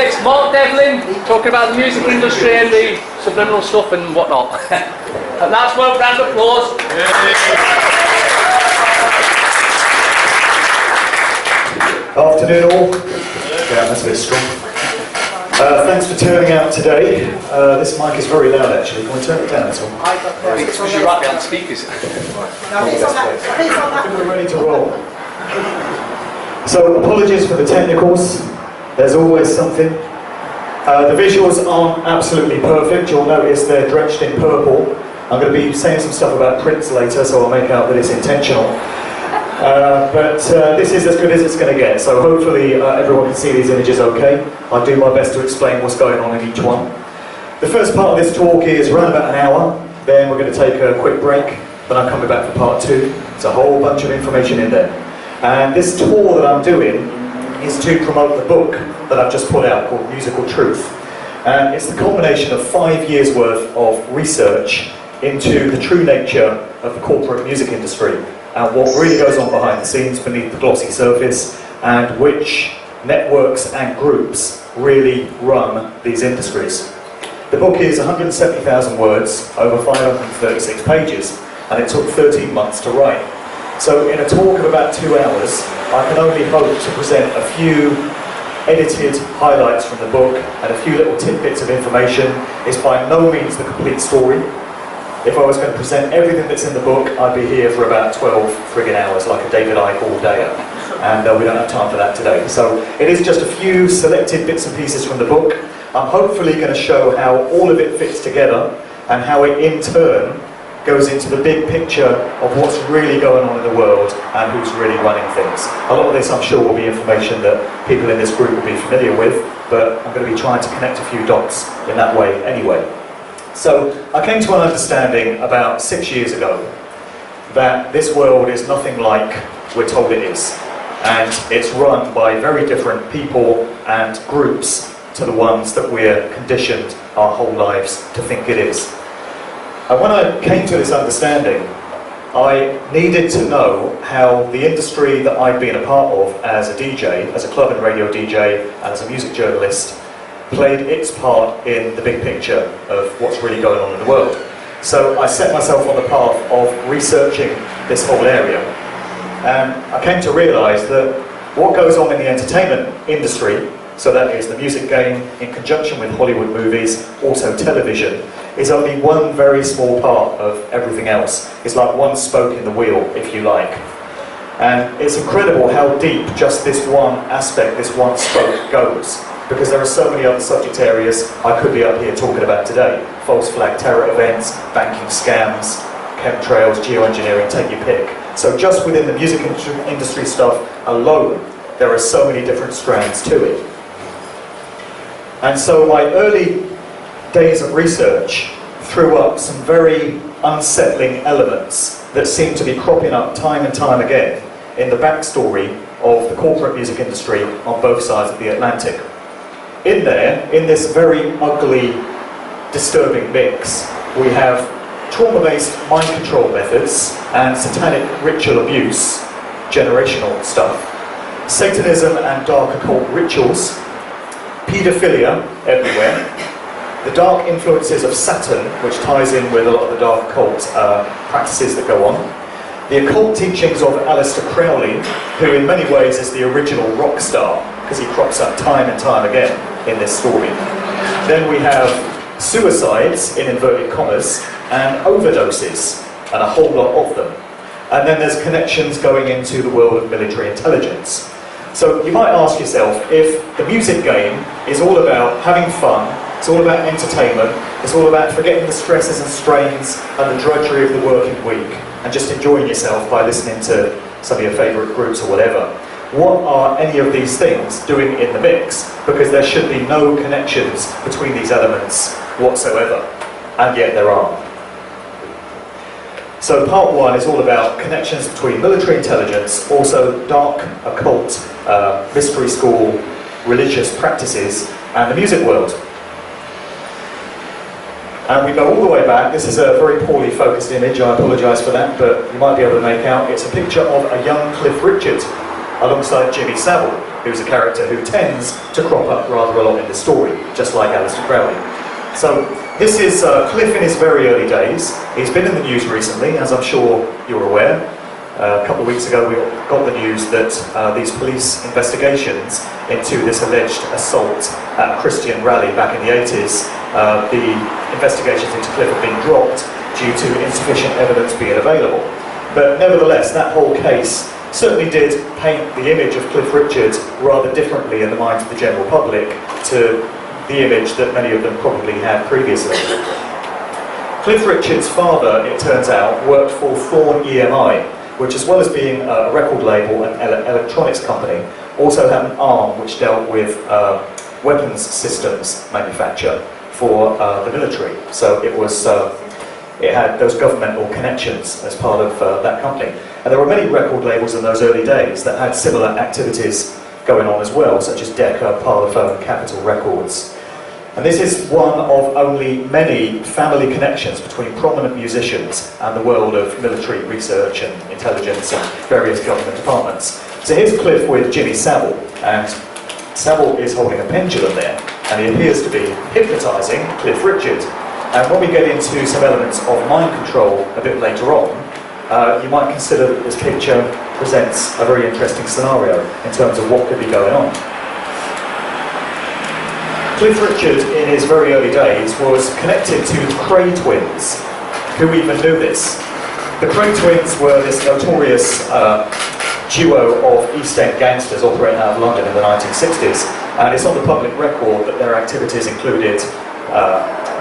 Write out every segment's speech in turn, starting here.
Okay, it's Mark Devlin talking about the music industry and the subliminal stuff and whatnot. And that's one round of applause. Afternoon all. Yeah, that's a bit strong. Thanks for turning out today. This mic is very loud actually. Can we turn it down at all? It's because you're right behind the speakers. We're ready to roll. So apologies for the technicals. There's always something. The visuals aren't absolutely perfect. You'll notice they're drenched in purple. I'm going to be saying some stuff about prints later, so I'll make out that it's intentional. But this is as good as it's going to get, so hopefully everyone can see these images okay. I'll do my best to explain what's going on in each one. The first part of this talk is around about an hour, then we're going to take a quick break, then I'm coming back for part two. There's a whole bunch of information in there. And this tour that I'm doing is to promote the book that I've just put out called Musical Truth. And it's the culmination of 5 years worth of research into the true nature of the corporate music industry and what really goes on behind the scenes beneath the glossy surface and which networks and groups really run these industries. The book is 170,000 words, over 536 pages, and it took 13 months to write. So in a talk of about 2 hours, I can only hope to present a few edited highlights from the book and a few little tidbits of information. It's by no means the complete story. If I was going to present everything that's in the book, I'd be here for about 12 friggin' hours, like a David Icke all-dayer. And we don't have time for that today. So it is just a few selected bits and pieces from the book. I'm hopefully going to show how all of it fits together and how it in turn goes into the big picture of what's really going on in the world and who's really running things. A lot of this I'm sure will be information that people in this group will be familiar with, but I'm going to be trying to connect a few dots in that way anyway. So I came to an understanding about 6 years ago that this world is nothing like we're told it is, and it's run by very different people and groups to the ones that we're conditioned our whole lives to think it is. And when I came to this understanding, I needed to know how the industry that I'd been a part of as a DJ, as a club and radio DJ, and as a music journalist, played its part in the big picture of what's really going on in the world. So I set myself on the path of researching this whole area. And I came to realise that what goes on in the entertainment industry, so that is the music game in conjunction with Hollywood movies, also television, is only one very small part of everything else. It's like one spoke in the wheel, if you like. And it's incredible how deep just this one aspect, this one spoke goes, because there are so many other subject areas I could be up here talking about today. False flag terror events, banking scams, chemtrails, geoengineering, take your pick. So just within the music industry stuff alone, there are so many different strands to it. And so my early days of research threw up some very unsettling elements that seem to be cropping up time and time again in the backstory of the corporate music industry on both sides of the Atlantic. In there, in this very ugly, disturbing mix, we have trauma-based mind control methods and satanic ritual abuse, generational stuff, Satanism and dark occult rituals, paedophilia everywhere, the dark influences of Saturn, which ties in with a lot of the dark occult practices that go on, the occult teachings of Aleister Crowley, who in many ways is the original rock star, because he crops up time and time again in this story. Then we have suicides, in inverted commas, and overdoses, and a whole lot of them. And then there's connections going into the world of military intelligence. So you might ask yourself, if the music game is all about having fun, it's all about entertainment, it's all about forgetting the stresses and strains and the drudgery of the working week, and just enjoying yourself by listening to some of your favourite groups or whatever, what are any of these things doing in the mix? Because there should be no connections between these elements whatsoever, and yet there are. So part one is all about connections between military intelligence, also dark occult, mystery school, religious practices, and the music world. And we go all the way back. This is a very poorly focused image, I apologise for that, but you might be able to make out. It's a picture of a young Cliff Richard, alongside Jimmy Savile, who's a character who tends to crop up rather a lot in the story, just like Aleister Crowley. So this is Cliff in his very early days. He's been in the news recently, as I'm sure you're aware. A couple of weeks ago we got the news that these police investigations into this alleged assault at a Christian rally back in the 80s, the investigations into Cliff have been dropped due to insufficient evidence being available. But nevertheless, that whole case certainly did paint the image of Cliff Richard rather differently in the minds of the general public to the image that many of them probably had previously. Cliff Richard's father, it turns out, worked for Thorn EMI, which, as well as being a record label and electronics company, also had an arm which dealt with weapons systems manufacture for the military. So it was it had those governmental connections as part of that company. And there were many record labels in those early days that had similar activities going on as well, such as Decca, Parlophone, Capitol Records. And this is one of only many family connections between prominent musicians and the world of military research and intelligence and various government departments. So here's Cliff with Jimmy Savile, and Savile is holding a pendulum there, and he appears to be hypnotising Cliff Richard. And when we get into some elements of mind control a bit later on, you might consider that this picture presents a very interesting scenario in terms of what could be going on. Cliff Richard, in his very early days, was connected to the Cray twins. Who even knew this? The Cray twins were this notorious duo of East End gangsters operating out of London in the 1960s, and it's on the public record that their activities included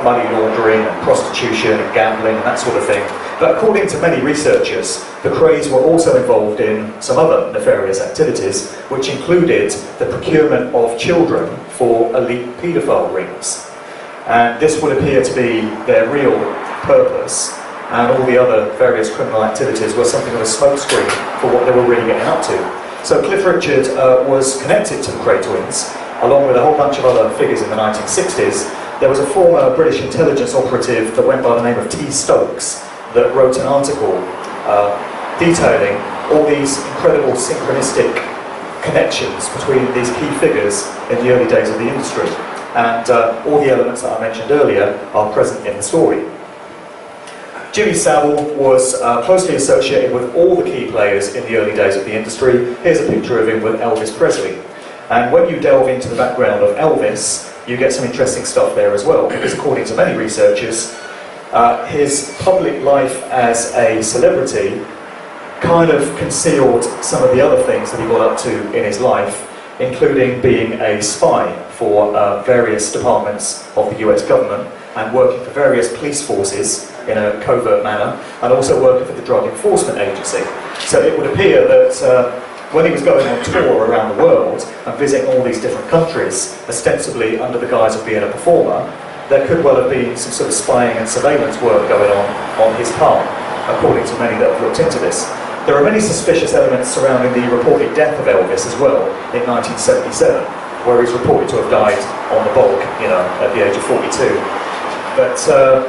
money laundering and prostitution and gambling and that sort of thing. But according to many researchers, the Crays were also involved in some other nefarious activities, which included the procurement of children for elite paedophile rings. And this would appear to be their real purpose, and all the other various criminal activities were something of a smokescreen for what they were really getting up to. So Cliff Richard was connected to the Cray twins, along with a whole bunch of other figures in the 1960s. There was a former British intelligence operative that went by the name of T. Stokes that wrote an article detailing all these incredible synchronistic connections between these key figures in the early days of the industry. And all the elements that I mentioned earlier are present in the story. Jimmy Savile was closely associated with all the key players in the early days of the industry. Here's a picture of him with Elvis Presley. And when you delve into the background of Elvis, you get some interesting stuff there as well, because according to many researchers, his public life as a celebrity kind of concealed some of the other things that he got up to in his life, including being a spy for various departments of the US government and working for various police forces in a covert manner, and also working for the Drug Enforcement Agency. So it would appear that when he was going on tour around the world and visiting all these different countries, ostensibly under the guise of being a performer, there could well have been some sort of spying and surveillance work going on his part, according to many that have looked into this. There are many suspicious elements surrounding the reported death of Elvis as well in 1977, where he's reported to have died on the bulk, at the age of 42. But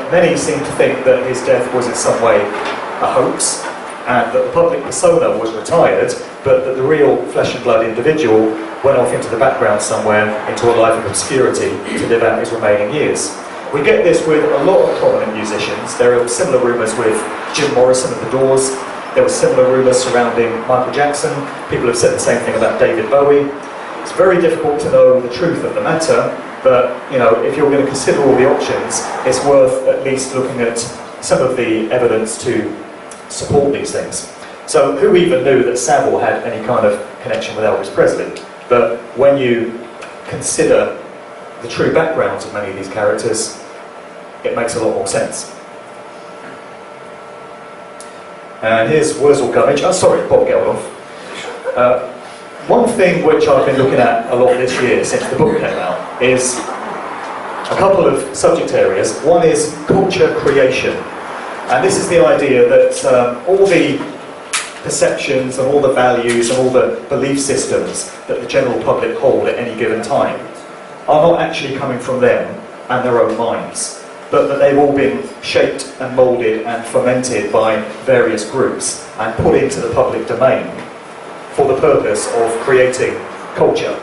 many seem to think that his death was in some way a hoax, and that the public persona was retired, but that the real flesh and blood individual went off into the background somewhere, into a life of obscurity, to live out his remaining years. We get this with a lot of prominent musicians. There are similar rumours with Jim Morrison of The Doors. There were similar rumours surrounding Michael Jackson. People have said the same thing about David Bowie. It's very difficult to know the truth of the matter, but if you're going to consider all the options, it's worth at least looking at some of the evidence to support these things. So who even knew that Savile had any kind of connection with Elvis Presley? But when you consider the true backgrounds of many of these characters, it makes a lot more sense. And here's Wurzel Gummidge. Oh, sorry, Bob Geldof. One thing which I've been looking at a lot this year since the book came out is a couple of subject areas. One is culture creation. And this is the idea that all the perceptions and all the values and all the belief systems that the general public hold at any given time are not actually coming from them and their own minds, but that they've all been shaped and moulded and fermented by various groups and put into the public domain for the purpose of creating culture.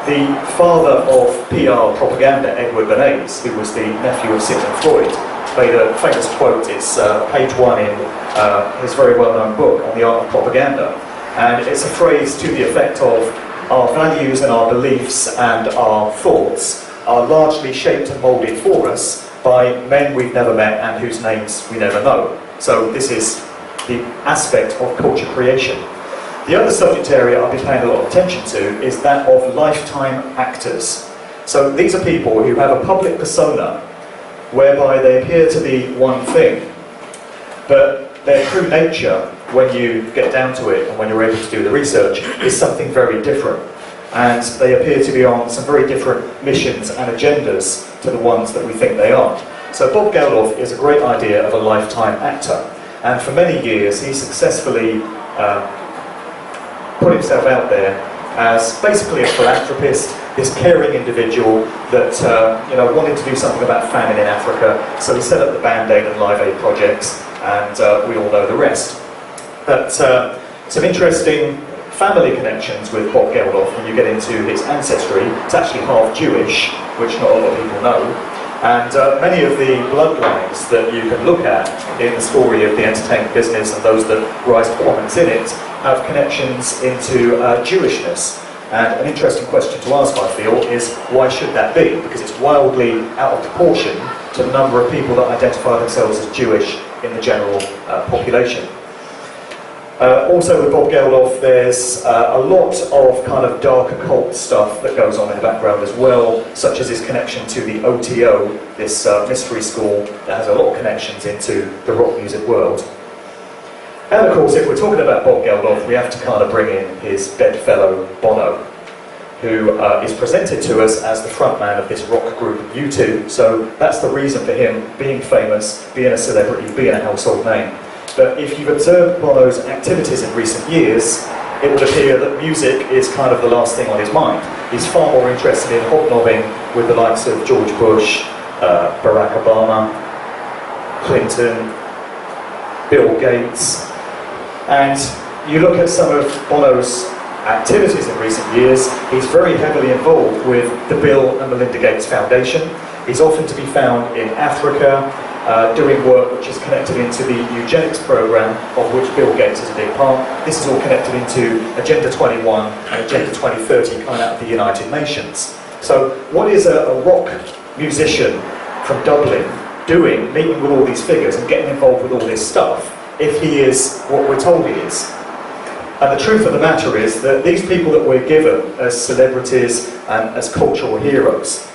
The father of PR propaganda, Edward Bernays, who was the nephew of Sigmund Freud, made a famous quote. It's page 1 in his very well-known book on the art of propaganda. And it's a phrase to the effect of, our values and our beliefs and our thoughts are largely shaped and moulded for us by men we've never met and whose names we never know. So this is the aspect of culture creation. The other subject area I've been paying a lot of attention to is that of lifetime actors. So these are people who have a public persona whereby they appear to be one thing, but their true nature, when you get down to it and when you're able to do the research, is something very different. And they appear to be on some very different missions and agendas to the ones that we think they are. So Bob Geldof is a great idea of a lifetime actor. And for many years he successfully put himself out there as basically a philanthropist, this caring individual that wanted to do something about famine in Africa. So he set up the Band-Aid and Live Aid projects, and we all know the rest. But some interesting family connections with Bob Geldof when you get into his ancestry. It's actually half Jewish, which not a lot of people know. And many of the bloodlines that you can look at in the story of the entertainment business and those that rise to prominence in it have connections into Jewishness. And an interesting question to ask, I feel, is why should that be? Because it's wildly out of proportion to the number of people that identify themselves as Jewish in the general population. Also with Bob Geldof, there's a lot of kind of dark occult stuff that goes on in the background as well, such as his connection to the OTO, this mystery school that has a lot of connections into the rock music world. And of course, if we're talking about Bob Geldof, we have to kind of bring in his bedfellow Bono, who is presented to us as the frontman of this rock group U2. So that's the reason for him being famous, being a celebrity, being a household name. But if you've observed Bono's activities in recent years, it would appear that music is kind of the last thing on his mind. He's far more interested in hobnobbing with the likes of George Bush, Barack Obama, Clinton, Bill Gates. And you look at some of Bono's activities in recent years, he's very heavily involved with the Bill and Melinda Gates Foundation. He's often to be found in Africa, doing work which is connected into the eugenics program, of which Bill Gates is a big part. This is all connected into Agenda 21 and Agenda 2030 coming out of the United Nations. So what is a rock musician from Dublin doing, meeting with all these figures and getting involved with all this stuff, if he is what we're told he is? And the truth of the matter is that these people that we're given as celebrities and as cultural heroes,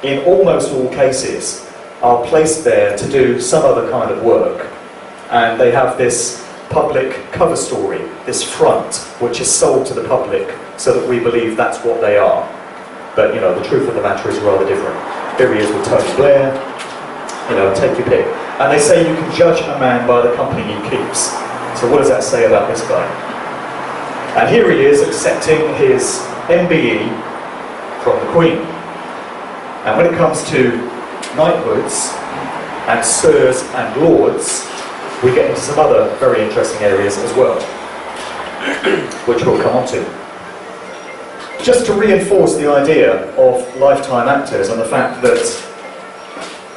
in almost all cases, are placed there to do some other kind of work. And they have this public cover story, this front, which is sold to the public so that we believe that's what they are. But the truth of the matter is rather different. Here he is with Tony Blair, take your pick. And they say you can judge a man by the company he keeps. So what does that say about this guy? And here he is accepting his MBE from the Queen. And when it comes to knighthoods and sirs and lords, we get into some other very interesting areas as well, which we'll come on to. Just to reinforce the idea of lifetime actors and the fact that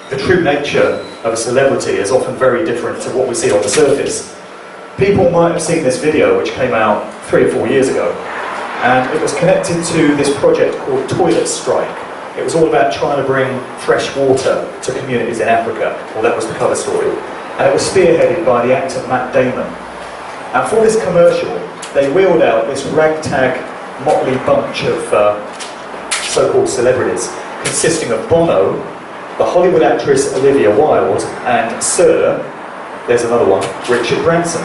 the true nature of a celebrity is often very different to what we see on the surface. People might have seen this video which came out 3 or 4 years ago, and it was connected to this project called Toilet Strike. It was all about trying to bring fresh water to communities in Africa. Well, that was the cover story. And it was spearheaded by the actor Matt Damon. And for this commercial, they wheeled out this ragtag, motley bunch of so-called celebrities, consisting of Bono, the Hollywood actress Olivia Wilde, and Sir, there's another one, Richard Branson.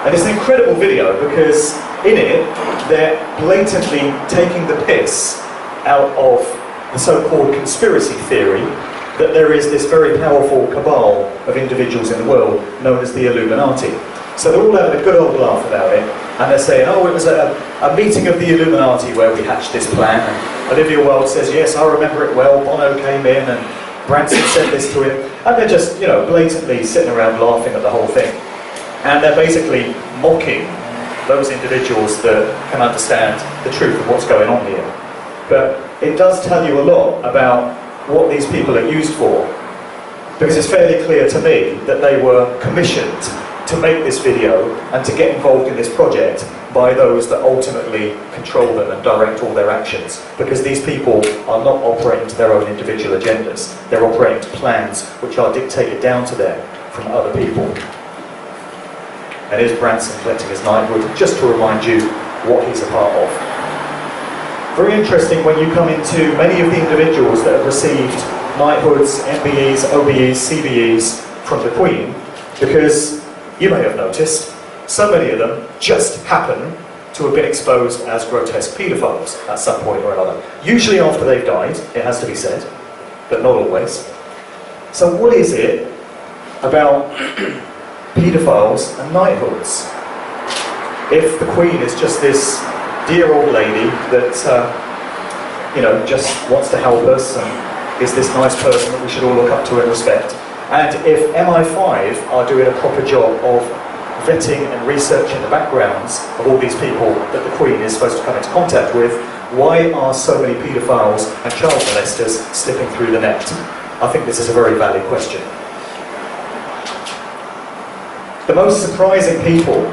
And it's an incredible video because in it, they're blatantly taking the piss out of the so-called conspiracy theory that there is this very powerful cabal of individuals in the world known as the Illuminati. So they're all having a good old laugh about it, and they're saying, oh, it was a meeting of the Illuminati where we hatched this plan. And Olivia Wilde says, yes, I remember it well, Bono came in and Branson said this to him. And they're just, blatantly sitting around laughing at the whole thing. And they're basically mocking those individuals that can understand the truth of what's going on here. But it does tell you a lot about what these people are used for, because it's fairly clear to me that they were commissioned to make this video and to get involved in this project by those that ultimately control them and direct all their actions, because these people are not operating to their own individual agendas. They're operating to plans which are dictated down to them from other people. And here's Branson collecting his knighthood, just to remind you what he's a part of. Very interesting when you come into many of the individuals that have received knighthoods, MBEs, OBEs, CBEs from the Queen, because you may have noticed, so many of them just happen to have been exposed as grotesque paedophiles at some point or another. Usually after they've died, it has to be said, but not always. So what is it about paedophiles and knighthoods? If the Queen is just this dear old lady that, just wants to help us and is this nice person that we should all look up to and respect, and if MI5 are doing a proper job of vetting and researching the backgrounds of all these people that the Queen is supposed to come into contact with, why are so many paedophiles and child molesters slipping through the net? I think this is a very valid question. The most surprising people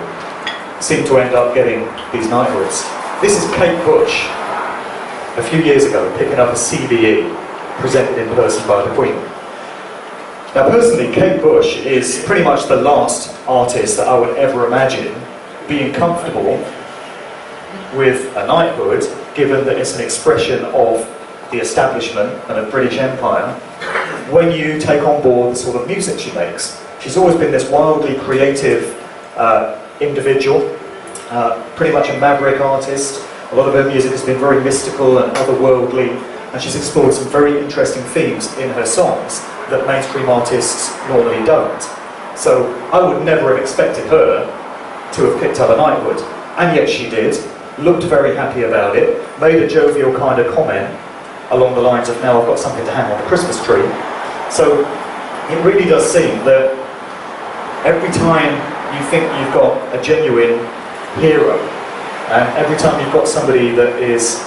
seem to end up getting these knighthoods. This is Kate Bush, a few years ago, picking up a CBE presented in person by the Queen. Now personally, Kate Bush is pretty much the last artist that I would ever imagine being comfortable with a knighthood, given that it's an expression of the establishment and the British Empire, when you take on board the sort of music she makes. She's always been this wildly creative individual, pretty much a maverick artist. A lot of her music has been very mystical and otherworldly, and she's explored some very interesting themes in her songs that mainstream artists normally don't. So I would never have expected her to have picked up a knighthood, and yet she did, looked very happy about it, made a jovial kind of comment along the lines of, now I've got something to hang on the Christmas tree. So it really does seem that every time you think you've got a genuine hero, and every time you've got somebody that is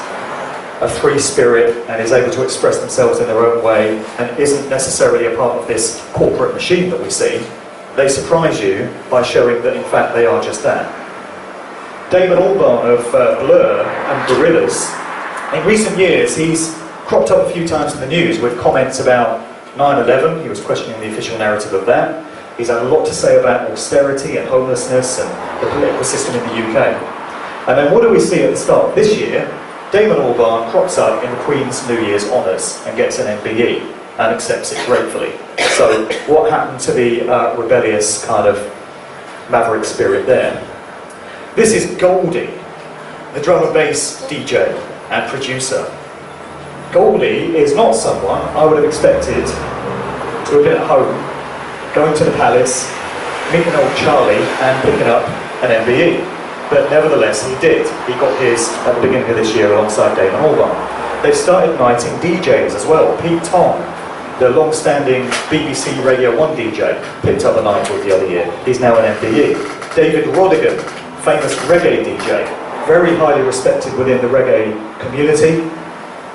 a free spirit and is able to express themselves in their own way and isn't necessarily a part of this corporate machine that we see, they surprise you by showing that in fact they are just that. Damon Albarn of Blur and Gorillaz, in recent years he's cropped up a few times in the news with comments about 9/11. He was questioning the official narrative of that. He's had a lot to say about austerity and homelessness and the political system in the UK. And then what do we see at the start of this year? Damon Albarn crops up in the Queen's New Year's honours and gets an MBE and accepts it gratefully. So what happened to the rebellious kind of maverick spirit there? This is Goldie, the drum and bass DJ and producer. Goldie is not someone I would have expected to have been at home, going to the palace, meeting old Charlie and picking up an MBE. But nevertheless, he did. He got his at the beginning of this year alongside Damon Albarn. They've started knighting DJs as well. Pete Tong, the long-standing BBC Radio 1 DJ, picked up a knighthood the other year. He's now an MBE. David Rodigan, famous reggae DJ, very highly respected within the reggae community.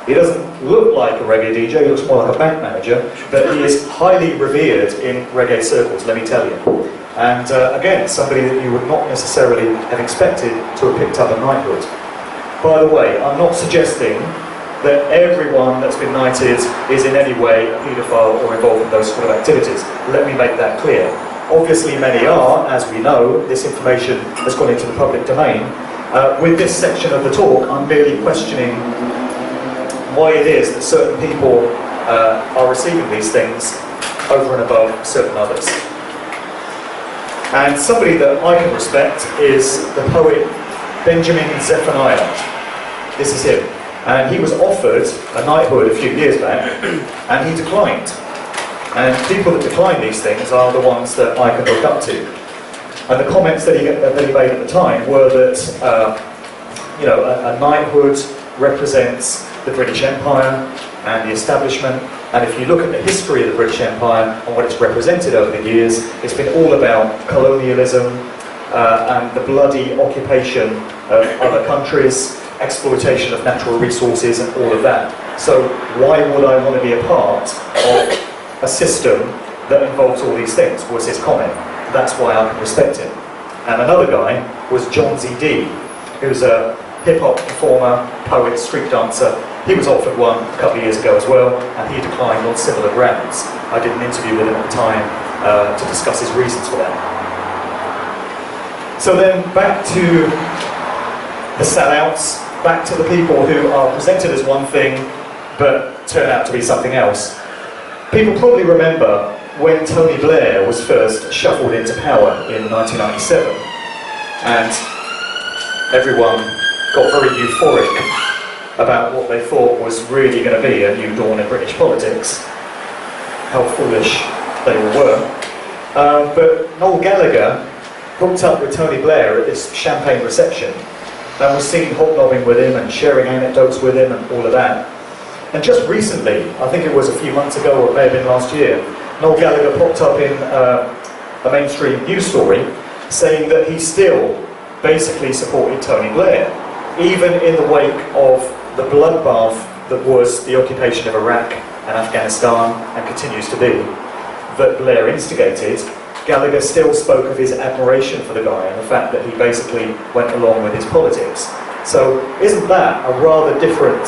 He doesn't look like a reggae DJ, he looks more like a bank manager, but he is highly revered in reggae circles, let me tell you. And again, somebody that you would not necessarily have expected to have picked up a knighthood. By the way, I'm not suggesting that everyone that's been knighted is in any way a paedophile or involved in those sort of activities. Let me make that clear. Obviously many are, as we know, this information has gone into the public domain. With this section of the talk, I'm merely questioning why it is that certain people are receiving these things over and above certain others. And somebody that I can respect is the poet Benjamin Zephaniah. This is him. And he was offered a knighthood a few years back, and he declined. And people that decline these things are the ones that I can look up to. And the comments that he made at the time were that, a knighthood represents the British Empire and the establishment, And if you look at the history of the British Empire and what it's represented over the years, it's been all about colonialism and the bloody occupation of other countries, exploitation of natural resources and all of that. So why would I want to be a part of a system that involves all these things, was his comment. That's why I can respect him. And another guy was John Z.D., who's a hip-hop performer, poet, street dancer. He was offered one a couple of years ago as well, and he declined on similar grounds. I did an interview with him at the time to discuss his reasons for that. So then back to the sellouts, back to the people who are presented as one thing, but turn out to be something else. People probably remember when Tony Blair was first shuffled into power in 1997, and everyone got very euphoric about what they thought was really going to be a new dawn in British politics, how foolish they all were. But Noel Gallagher hooked up with Tony Blair at this champagne reception and was seen hobnobbing with him and sharing anecdotes with him and all of that. And just recently, I think it was a few months ago, or it may have been last year, Noel Gallagher popped up in a mainstream news story saying that he still basically supported Tony Blair, even in the wake of the bloodbath that was the occupation of Iraq and Afghanistan, and continues to be, that Blair instigated. Gallagher still spoke of his admiration for the guy and the fact that he basically went along with his politics. So isn't that a rather different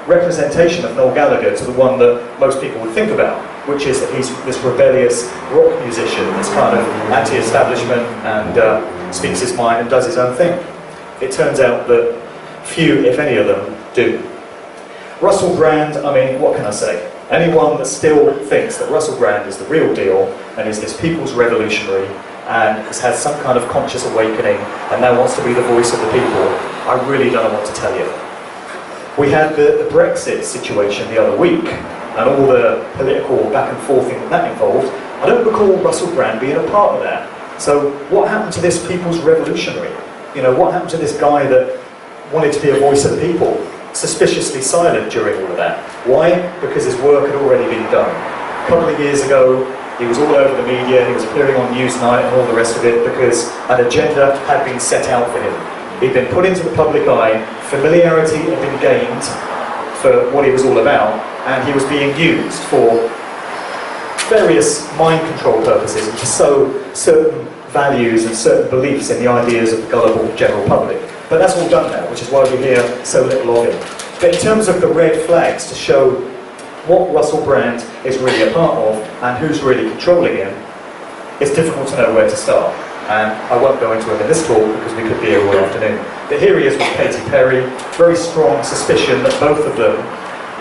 representation of Noel Gallagher to the one that most people would think about, which is that he's this rebellious rock musician that's kind of anti-establishment and speaks his mind and does his own thing? It turns out that few, if any of them, do. Russell Brand, I mean, what can I say? Anyone that still thinks that Russell Brand is the real deal and is this people's revolutionary and has had some kind of conscious awakening and now wants to be the voice of the people, I really don't know what to tell you. We had the Brexit situation the other week and all the political back and forth that involved. I don't recall Russell Brand being a part of that. So what happened to this people's revolutionary? You know, what happened to this guy that wanted to be a voice of the people? Suspiciously silent during all of that. Why? Because his work had already been done. A couple of years ago, he was all over the media, he was appearing on Newsnight and all the rest of it because an agenda had been set out for him. He'd been put into the public eye, familiarity had been gained for what he was all about, and he was being used for various mind control purposes to sow certain values and certain beliefs in the ideas of the gullible general public. But that's all done now, which is why we hear so little of him. But in terms of the red flags to show what Russell Brand is really a part of and who's really controlling him, it's difficult to know where to start. And I won't go into it in this talk because we could be here all afternoon. But here he is with Katy Perry, very strong suspicion that both of them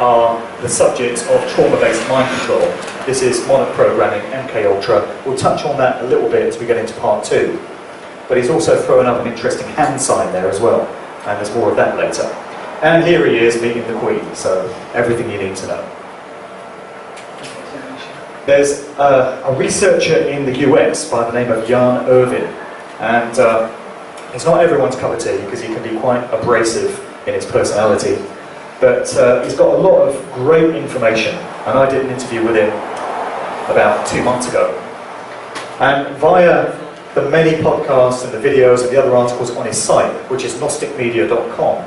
are the subjects of trauma-based mind control. This is monarch programming, MKUltra. We'll touch on that a little bit as we get into part 2. But he's also thrown up an interesting hand sign there as well, and there's more of that later. And here he is meeting the Queen, so everything you need to know. There's a researcher in the US by the name of Jan Irvin, and he's not everyone's cup of tea because he can be quite abrasive in his personality, but he's got a lot of great information, and I did an interview with him about 2 months ago. And via the many podcasts and the videos and the other articles on his site, which is gnosticmedia.com,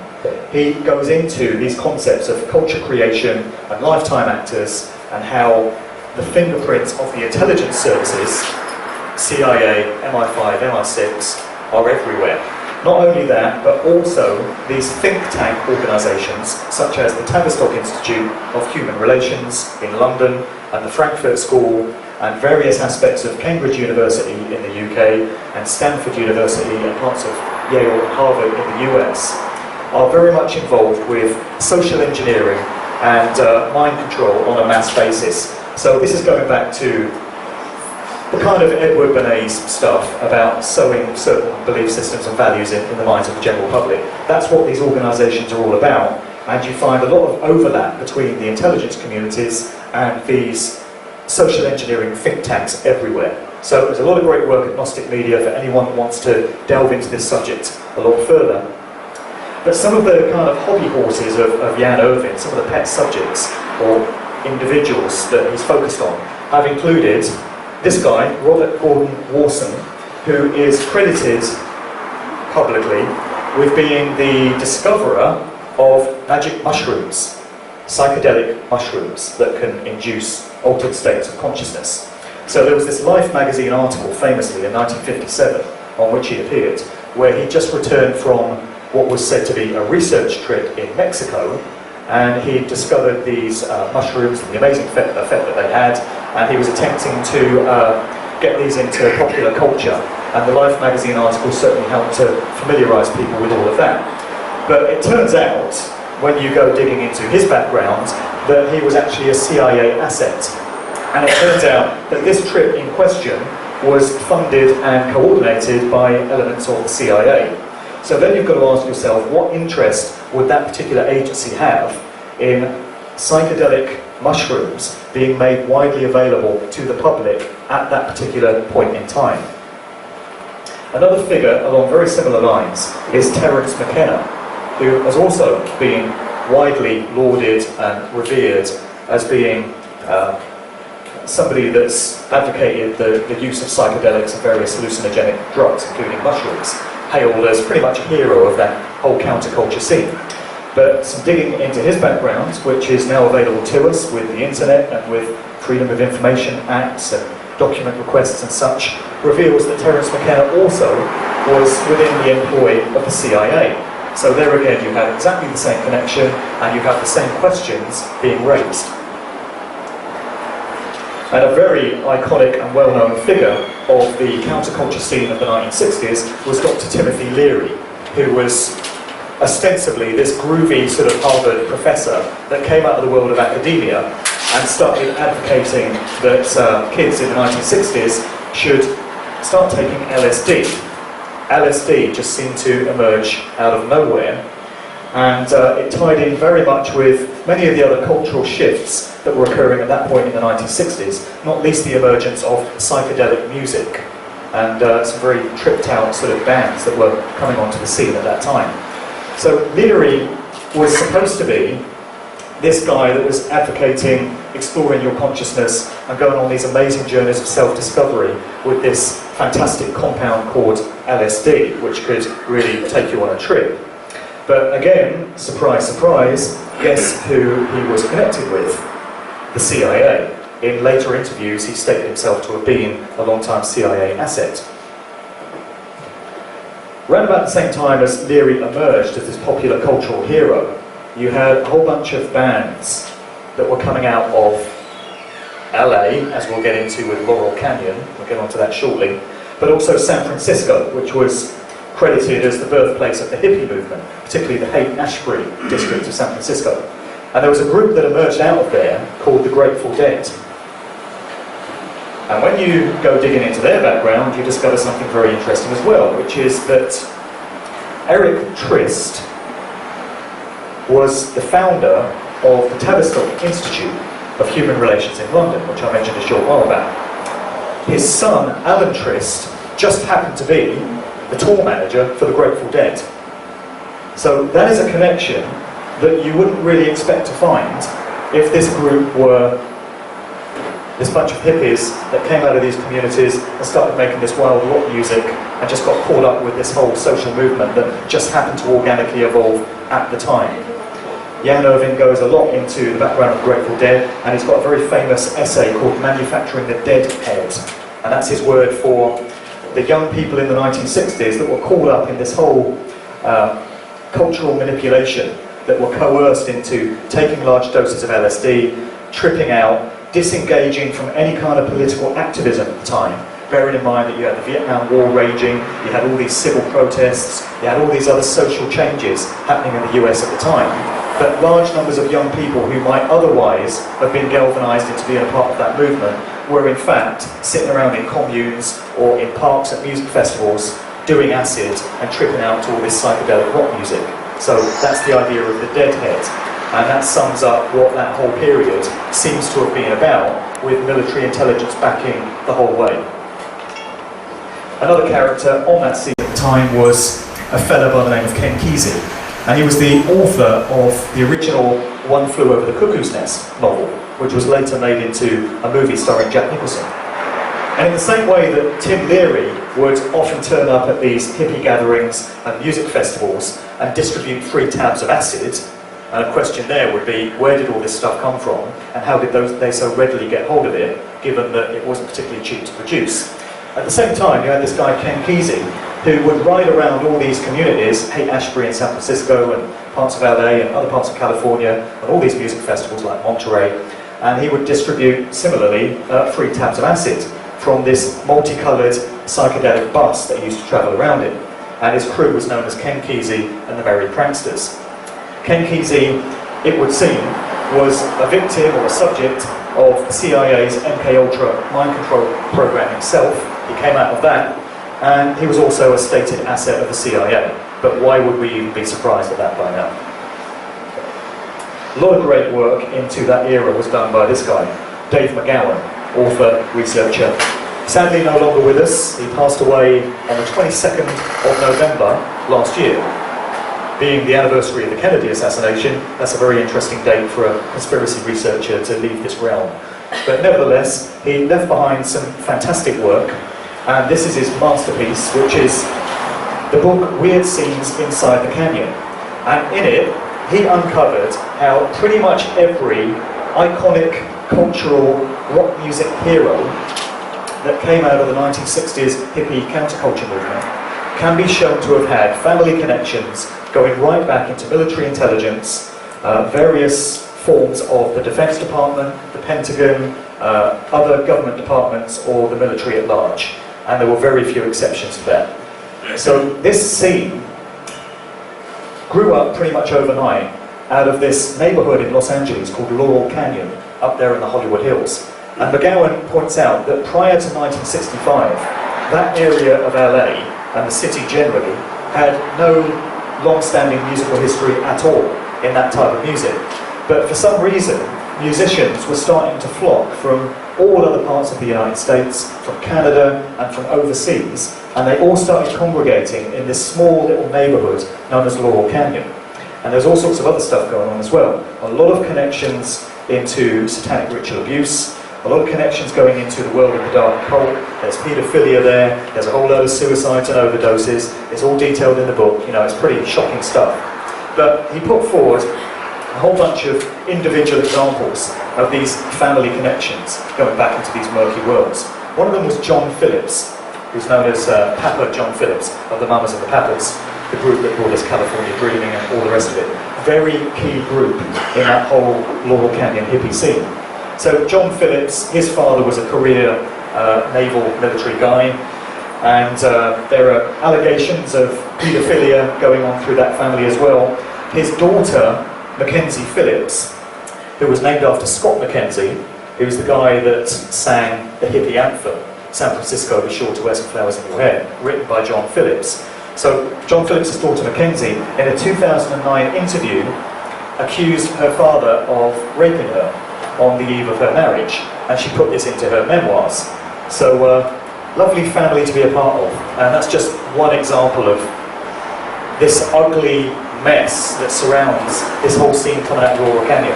he goes into these concepts of culture creation and lifetime actors and how the fingerprints of the intelligence services, CIA, MI5, MI6, are everywhere. Not only that, but also these think tank organisations, such as the Tavistock Institute of Human Relations in London and the Frankfurt School, and various aspects of Cambridge University in the UK and Stanford University and parts of Yale and Harvard in the US, are very much involved with social engineering and mind control on a mass basis. So this is going back to the kind of Edward Bernays stuff about sowing certain belief systems and values in the minds of the general public. That's what these organisations are all about, and you find a lot of overlap between the intelligence communities and these social engineering think tanks everywhere. So there's a lot of great work at Gnostic Media for anyone who wants to delve into this subject a lot further. But some of the kind of hobby horses of Jan Irvin, some of the pet subjects, or individuals that he's focused on have included this guy, Robert Gordon Warson, who is credited publicly with being the discoverer of magic mushrooms, psychedelic mushrooms that can induce altered states of consciousness. So there was this Life magazine article, famously in 1957, on which he appeared, where he just returned from what was said to be a research trip in Mexico, and he discovered these mushrooms and the amazing effect that they had, and he was attempting to get these into popular culture, and the Life magazine article certainly helped to familiarise people with all of that. But it turns out, when you go digging into his background, that he was actually a CIA asset. And it turns out that this trip in question was funded and coordinated by elements of the CIA. So then you've got to ask yourself, what interest would that particular agency have in psychedelic mushrooms being made widely available to the public at that particular point in time? Another figure along very similar lines is Terence McKenna, who has also been widely lauded and revered as being somebody that's advocated the use of psychedelics and various hallucinogenic drugs, including mushrooms, hailed as pretty much a hero of that whole counterculture scene. But some digging into his background, which is now available to us with the internet and with Freedom of Information Acts and document requests and such, reveals that Terence McKenna also was within the employ of the CIA. So there again you have exactly the same connection and you have the same questions being raised. And a very iconic and well-known figure of the counterculture scene of the 1960s was Dr. Timothy Leary, who was ostensibly this groovy sort of Harvard professor that came out of the world of academia and started advocating that kids in the 1960s should start taking LSD. LSD just seemed to emerge out of nowhere, and it tied in very much with many of the other cultural shifts that were occurring at that point in the 1960s, not least the emergence of psychedelic music and some very tripped out sort of bands that were coming onto the scene at that time. So Leary was supposed to be this guy that was advocating exploring your consciousness and going on these amazing journeys of self-discovery with this fantastic compound called LSD, which could really take you on a trip. But again, surprise, surprise, guess who he was connected with? The CIA. In later interviews, he stated himself to have been a long-time CIA asset. Around about the same time as Leary emerged as this popular cultural hero, you had a whole bunch of bands that were coming out of LA, as we'll get into with Laurel Canyon, we'll get onto that shortly, but also San Francisco, which was credited as the birthplace of the hippie movement, particularly the Haight-Ashbury district of San Francisco. And there was a group that emerged out of there called the Grateful Dead. And when you go digging into their background, you discover something very interesting as well, which is that Eric Trist was the founder of the Tavistock Institute of Human Relations in London, which I mentioned a short while back. His son, Alan Trist, just happened to be the tour manager for the Grateful Dead. So that is a connection that you wouldn't really expect to find if this group were this bunch of hippies that came out of these communities and started making this wild rock music and just got caught up with this whole social movement that just happened to organically evolve at the time. Jan Irvin goes a lot into the background of the Grateful Dead, and he's got a very famous essay called Manufacturing the Deadhead, and that's his word for the young people in the 1960s that were caught up in this whole cultural manipulation, that were coerced into taking large doses of LSD, tripping out, disengaging from any kind of political activism at the time, bearing in mind that you had the Vietnam War raging, you had all these civil protests, you had all these other social changes happening in the US at the time. But large numbers of young people who might otherwise have been galvanised into being a part of that movement were in fact sitting around in communes or in parks at music festivals doing acid and tripping out to all this psychedelic rock music. So that's the idea of the deadhead, and that sums up what that whole period seems to have been about, with military intelligence backing the whole way. Another character on that scene at the time was a fellow by the name of Ken Kesey, and he was the author of the original One Flew Over the Cuckoo's Nest novel, which was later made into a movie starring Jack Nicholson. And in the same way that Tim Leary would often turn up at these hippie gatherings and music festivals and distribute 3 tabs of acid, and a question there would be, where did all this stuff come from, and how did they so readily get hold of it, given that it wasn't particularly cheap to produce? At the same time, you had this guy Ken Kesey, who would ride around all these communities, Haight-Ashbury in San Francisco and parts of LA and other parts of California, and all these music festivals like Monterey, and he would distribute, similarly, 3 tabs of acid from this multicoloured psychedelic bus that he used to travel around in. And his crew was known as Ken Kesey and the Merry Pranksters. Ken Kesey, it would seem, was a victim or a subject of the CIA's MK-Ultra mind control program himself. He came out of that, and he was also a stated asset of the CIA. But why would we even be surprised at that by now? A lot of great work into that era was done by this guy, Dave McGowan, author, researcher. Sadly no longer with us. He passed away on the 22nd of November last year. Being the anniversary of the Kennedy assassination, that's a very interesting date for a conspiracy researcher to leave this realm. But nevertheless, he left behind some fantastic work, and this is his masterpiece, which is the book Weird Scenes Inside the Canyon. And in it, he uncovered how pretty much every iconic cultural rock music hero that came out of the 1960s hippie counterculture movement can be shown to have had family connections going right back into military intelligence, various forms of the Defense Department, the Pentagon, other government departments, or the military at large. And there were very few exceptions to that. So this scene grew up pretty much overnight out of this neighborhood in Los Angeles called Laurel Canyon, up there in the Hollywood Hills. And McGowan points out that prior to 1965, that area of LA and the city generally had no long-standing musical history at all in that type of music. But for some reason, musicians were starting to flock from all other parts of the United States, from Canada and from overseas, and they all started congregating in this small little neighborhood known as Laurel Canyon. And there's all sorts of other stuff going on as well. A lot of connections into satanic ritual abuse, a lot of connections going into the world of the dark occult. There's paedophilia there, there's a whole load of suicides and overdoses. It's all detailed in the book, you know, it's pretty shocking stuff. But he put forward a whole bunch of individual examples of these family connections going back into these murky worlds. One of them was John Phillips, who's known as Papa John Phillips of the Mamas and the Papas, the group that brought us California Dreaming and all the rest of it. Very key group in that whole Laurel Canyon hippie scene. So John Phillips, his father was a career naval military guy, and there are allegations of paedophilia going on through that family as well. His daughter, Mackenzie Phillips, who was named after Scott McKenzie, who was the guy that sang the hippie anthem, San Francisco, be sure to wear some flowers in your hair, written by John Phillips. So John Phillips' daughter Mackenzie, in a 2009 interview, accused her father of raping her on the eve of her marriage, and she put this into her memoirs. So lovely family to be a part of, and that's just one example of this ugly mess that surrounds this whole scene coming out of Laurel Canyon.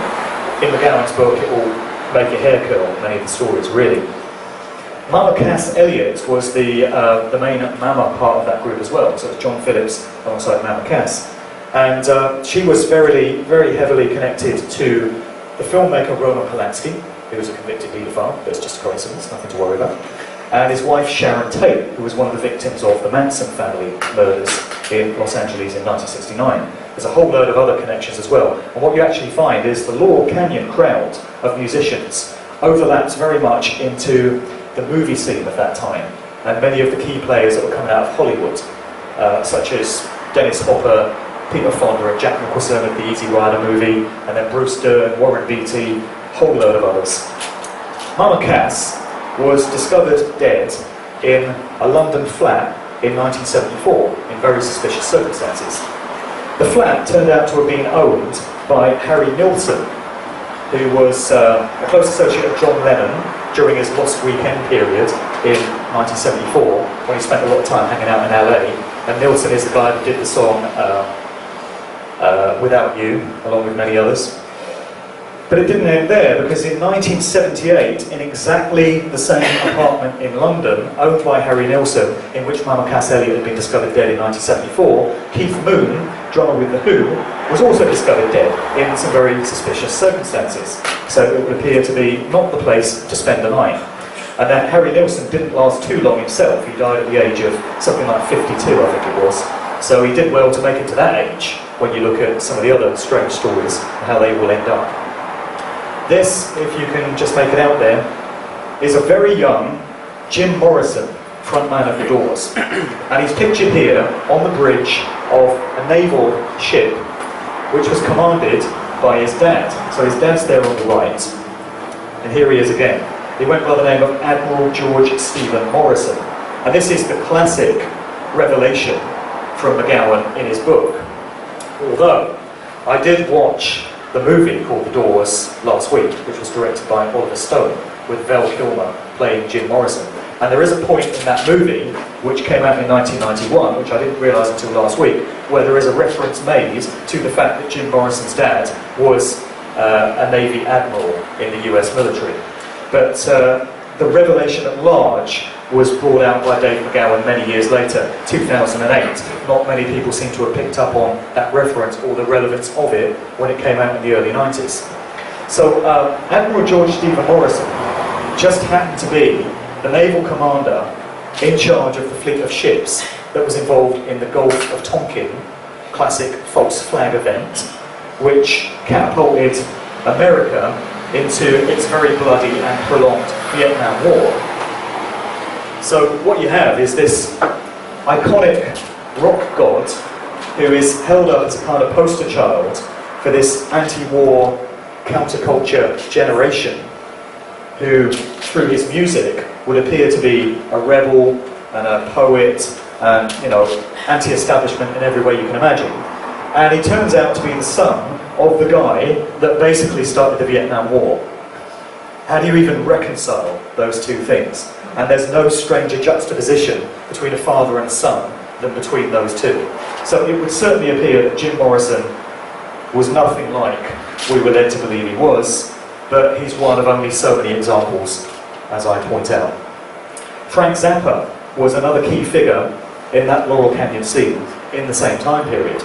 In McGowan's book, it will make your hair curl, many of the stories, really. Mama Cass Elliott was the main Mama part of that group as well, so it was John Phillips alongside Mama Cass. And she was very heavily connected to the filmmaker Roman Polanski, who was a convicted paedophile, but it's just a coincidence, nothing to worry about, and his wife Sharon Tate, who was one of the victims of the Manson family murders in Los Angeles in 1969. There's a whole load of other connections as well, and what you actually find is the Laurel Canyon crowd of musicians overlaps very much into the movie scene of that time, and many of the key players that were coming out of Hollywood, such as Dennis Hopper, Peter Fonda and Jack Nicholson of the Easy Rider movie, and then Bruce Dern, Warren Beatty, a whole load of others. Mama Cass was discovered dead in a London flat in 1974 in very suspicious circumstances. The flat turned out to have been owned by Harry Nilsson, who was a close associate of John Lennon during his Lost Weekend period in 1974, when he spent a lot of time hanging out in LA. And Nilsson is the guy that did the song Without You, along with many others. But it didn't end there, because in 1978, in exactly the same apartment in London, owned by Harry Nilsson, in which Mama Cass Elliot had been discovered dead in 1974, Keith Moon, drummer with The Who, was also discovered dead in some very suspicious circumstances. So it would appear to be not the place to spend the night. And then Harry Nilsson didn't last too long himself. He died at the age of something like 52, I think it was. So he did well to make it to that age, when you look at some of the other strange stories and how they will end up. This, if you can just make it out there, is a very young Jim Morrison, frontman of the Doors. And he's pictured here on the bridge of a naval ship, which was commanded by his dad. So his dad's there on the right, and here he is again. He went by the name of Admiral George Stephen Morrison. And this is the classic revelation from McGowan in his book. Although, I did watch the movie called The Doors last week, which was directed by Oliver Stone, with Val Kilmer playing Jim Morrison. And there is a point in that movie, which came out in 1991, which I didn't realise until last week, where there is a reference made to the fact that Jim Morrison's dad was a Navy admiral in the US military. But the revelation at large was brought out by Dave McGowan many years later, 2008. Not many people seem to have picked up on that reference or the relevance of it when it came out in the early 90s. So Admiral George Stephen Morrison just happened to be the naval commander in charge of the fleet of ships that was involved in the Gulf of Tonkin classic false flag event, which catapulted America into its very bloody and prolonged Vietnam War. So what you have is this iconic rock god who is held up as a kind of poster child for this anti-war counterculture generation, who through his music would appear to be a rebel and a poet and, you know, anti-establishment in every way you can imagine. And he turns out to be the son of the guy that basically started the Vietnam War. How do you even reconcile those two things? And there's no stranger juxtaposition between a father and a son than between those two. So it would certainly appear that Jim Morrison was nothing like we were led to believe he was, but he's one of only so many examples, as I point out. Frank Zappa was another key figure in that Laurel Canyon scene in the same time period,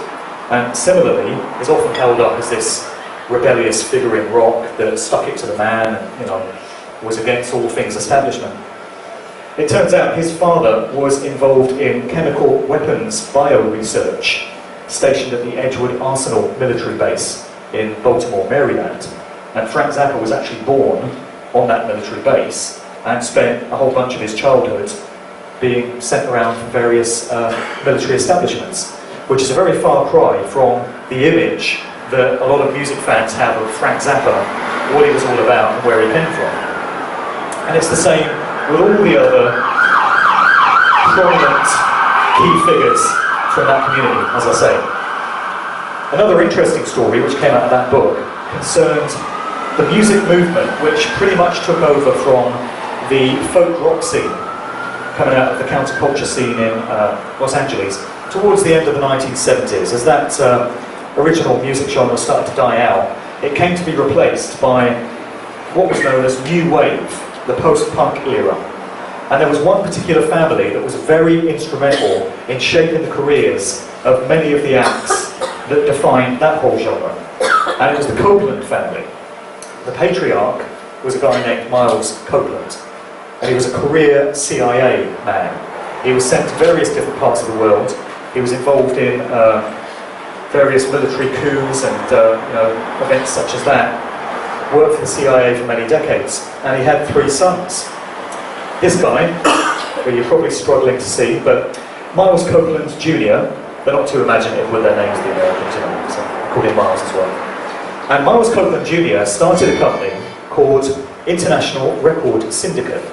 and similarly is often held up as this rebellious figure in rock that stuck it to the man and, you know, was against all things establishment. It turns out his father was involved in chemical weapons bio-research, stationed at the Edgewood Arsenal military base in Baltimore, Maryland. And Frank Zappa was actually born on that military base and spent a whole bunch of his childhood being sent around from various military establishments, which is a very far cry from the image that a lot of music fans have of Frank Zappa, what he was all about and where he came from. And it's the same with all the other prominent key figures from that community, as I say. Another interesting story which came out of that book concerned the music movement, which pretty much took over from the folk rock scene coming out of the counterculture scene in Los Angeles towards the end of the 1970s. As that original music genre started to die out, it came to be replaced by what was known as New Wave, the post-punk era. And there was one particular family that was very instrumental in shaping the careers of many of the acts that defined that whole genre. And it was the Copeland family. The patriarch was a guy named Miles Copeland, and he was a career CIA man. He was sent to various different parts of the world. He was involved in various military coups and events such as that. Worked for the CIA for many decades, and he had 3 sons. This guy, who you're probably struggling to see, but Miles Copeland Jr., they're not too imaginative with their names, the Americans, you know, so I called him Miles as well. And Miles Copeland Jr. started a company called International Record Syndicate.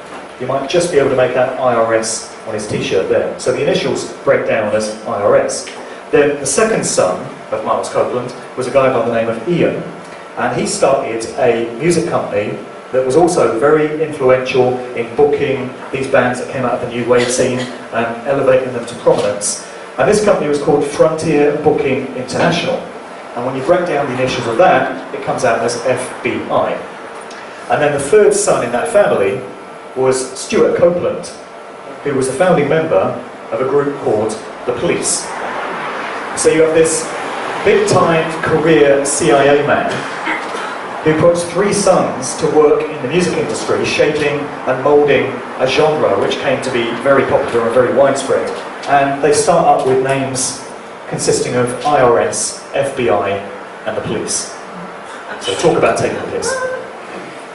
You might just be able to make that IRS on his t-shirt there. So the initials break down as IRS. Then the second son of Miles Copeland was a guy by the name of Ian, and he started a music company that was also very influential in booking these bands that came out of the new wave scene and elevating them to prominence. And this company was called Frontier Booking International. And when you break down the initials of that, it comes out as FBI. And then the third son in that family was Stuart Copeland, who was a founding member of a group called the Police. So you have this big-time career CIA man who puts three sons to work in the music industry, shaping and moulding a genre which came to be very popular and very widespread. And they start up with names consisting of IRS, FBI, and the police. So talk about taking the piss.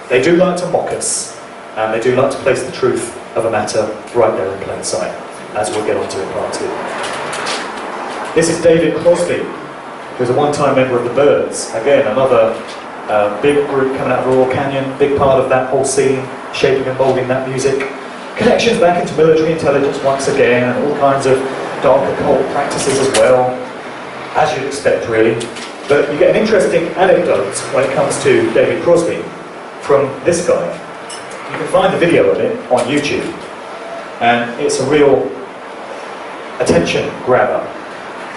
They do like to mock us, and they do like to place the truth of a matter right there in plain sight, as we'll get onto in part 2. This is David Crosby, who's a one-time member of the Byrds. Again, another big group coming out of Laurel Canyon, big part of that whole scene, shaping and moulding that music. Connections back into military intelligence once again, and all kinds of dark occult practices as well, as you'd expect really. But you get an interesting anecdote when it comes to David Crosby from this guy. You can find the video of it on YouTube, and it's a real attention grabber.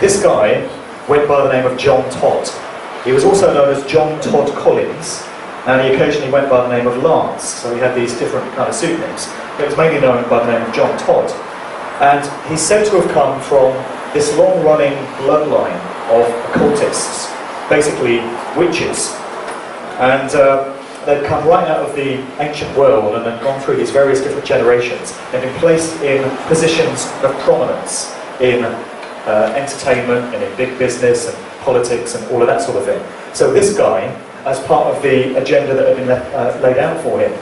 This guy went by the name of John Todd. He was also known as John Todd Collins, and he occasionally went by the name of Lance, so he had these different kind of pseudonyms. But he was mainly known by the name of John Todd. And he's said to have come from this long-running bloodline of occultists, basically witches. And they've come right out of the ancient world and have gone through these various different generations. They've been placed in positions of prominence in entertainment and in big business and politics and all of that sort of thing. So this guy, as part of the agenda that had been laid out for him,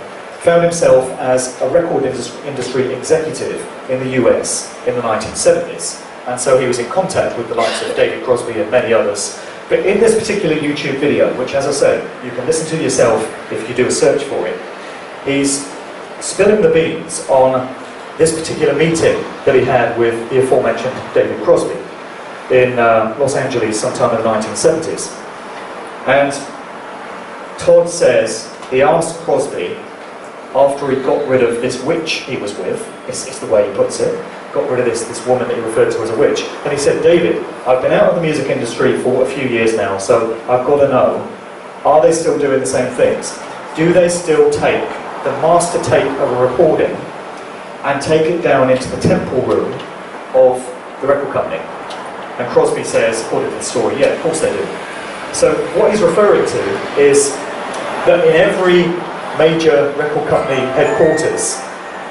found himself as a record industry executive in the US in the 1970s. And so he was in contact with the likes of David Crosby and many others. But in this particular YouTube video, which as I say, you can listen to yourself if you do a search for it, he's spilling the beans on this particular meeting that he had with the aforementioned David Crosby in Los Angeles sometime in the 1970s. And Todd says he asked Crosby, after he got rid of this witch he was with, it's the way he puts it, got rid of this woman that he referred to as a witch, and he said, David, I've been out of the music industry for a few years now, so I've got to know, are they still doing the same things? Do they still take the master tape of a recording and take it down into the temple room of the record company? And Crosby says, according to the story, yeah, of course they do. So what he's referring to is that in every major record company headquarters,